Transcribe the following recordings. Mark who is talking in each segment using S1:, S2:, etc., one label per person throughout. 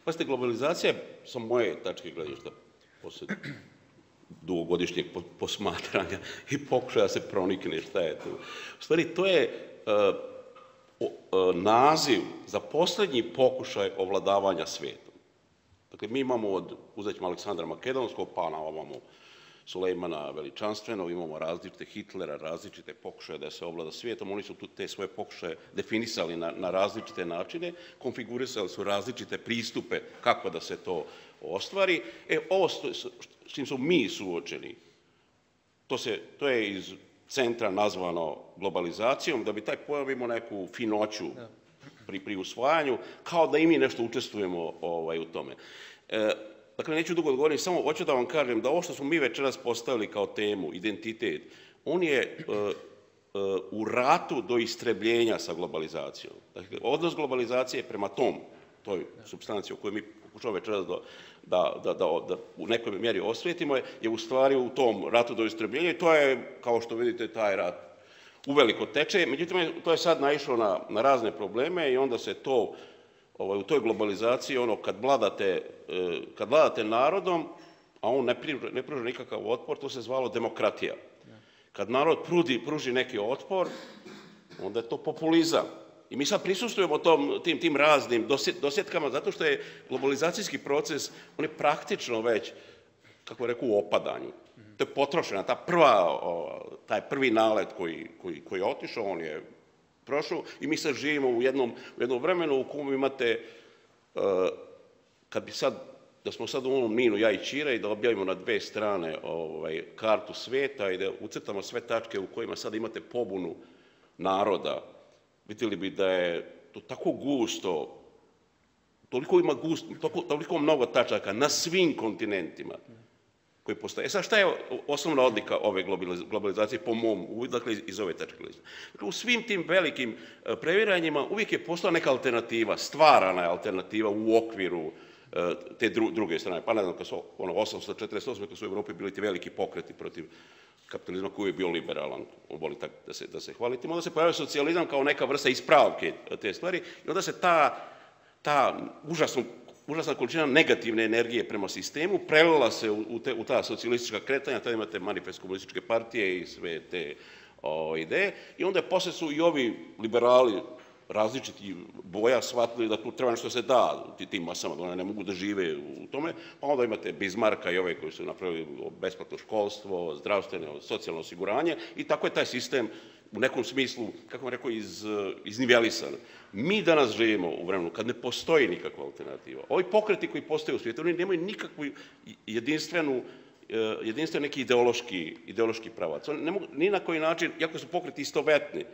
S1: Pazite, globalizacija je, sa moje tačke gledišta, posle dugogodišnjeg posmatranja i pokušaja da se pronikne šta je to. U stvari, to je naziv za poslednji pokušaj ovladavanja svetom. Dakle, mi imamo uzet ćemo Aleksandra Makedonskog, pa na ovamo Sulejmana Veličanstvenog, imamo različite Hitlera, različite pokušaje da se ovlada svijetom, oni su tu te svoje pokušaje definisali na različite načine, konfigurisali su različite pristupe kako da se to ostvari. Ovo s čim smo mi suočeni, to je iz centra nazvano globalizacijom, da bi taj pojam imao neku finoću pri usvajanju, kao da i mi nešto učestvujemo u tome. Dakle, neću dugo odgovoriti, samo hoću da vam kažem da ovo što smo mi večeras postavili kao temu, identitet, on je u ratu do istrebljenja sa globalizacijom. Dakle, odnos globalizacije prema toj supstanciji o kojoj mi pokušamo večeras da u nekoj mjeri osvijetimo je u stvari u tom ratu do istrebljenja i to je, kao što vidite, taj rat uveliko teče. Međutim, to je sad naišlo na razne probleme i onda se to u toj globalizaciji, kad vladate narodom, a on ne pruža nikakav otpor, to se zvalo demokratija. Kad narod pruži neki otpor, onda je to populizam. I mi sad prisustujemo tim raznim dosjetkama, zato što je globalizacijski proces, on je praktično već, kako rekao, u opadanju. To je potrošena, taj prvi nalet koji je otišao, on je prošao i mi sad živimo u jednom vremenu u kojem imate, da smo sad u ovom minu ja i Ćira i da objavimo na 2 strane kartu sveta i da ucrtamo sve tačke u kojima sad imate pobunu naroda, vidjeli bi da je to tako gusto, toliko mnogo tačaka na svim kontinentima koji postoje. Sad, šta je osnovna odlika ove globalizacije po mom uvidu, dakle, iz ove tačke gledišta? U svim tim velikim previranjima uvijek je postala neka alternativa, stvarana je alternativa u okviru te druge strane. Pa ne znam, kad su 848. kad su u Evropi bili ti veliki pokreti protiv kapitalizma koji je bio liberalan, on voli tako da se hvaliti. Onda se pojavio socijalizam kao neka vrsta ispravke te stvari i onda se ta užasna količina negativne energije prema sistemu prelila se u ta socijalistička kretanja, tada imate manifest komunističke partije i sve te ideje i onda posle su i ovi liberali različiti boja shvatili da tu treba nešto se da tim masama, da one ne mogu da žive u tome, pa onda imate Bizmarka i ove koji su napravili besplatno školstvo, zdravstveno, socijalno osiguranje i tako je taj sistem u nekom smislu, kako vam rekao, iznivelisan. Mi danas živimo u vremenu kad ne postoji nikakva alternativa. Ovi pokreti koji postoje u svijetu, oni nemaju nikakvu jedinstven neki ideološki pravac. Oni ne mogu ni na koji način, iako su pokreti istovetni,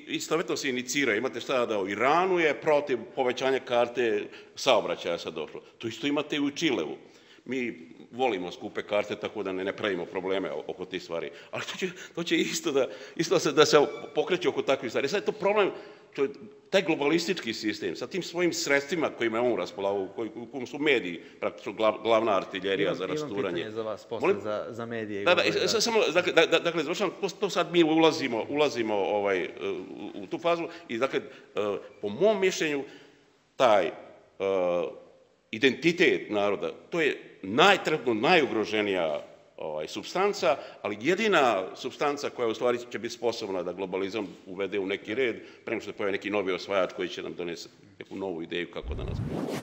S1: istovetno se iniciraju. Imate šta da u Iranu je protiv povećanja karte saobraćaja sad došlo. To isto imate i u Čilevu. Mi volimo skupe karte, tako da ne pravimo probleme oko tih stvari. Ali to će isto da se pokreće oko takvih stvari. Sad je to problem, taj globalistički sistem, sa tim svojim sredstvima kojima je on raspolagao, u kojem su mediji praktično glavna artiljerija za rasturanje.
S2: Imam pitanje za vas, posle za medije.
S1: Dakle, završam, to sad mi ulazimo u tu fazu i, dakle, po mom mišljenju, taj identitet naroda, to je trenutno najugroženija supstanca, ali jedina supstanca koja u stvari će biti sposobna da globalizam uvede u neki red, prema što se pojavi neki novi osvajač koji će nam donesti neku novu ideju kako da nas bude.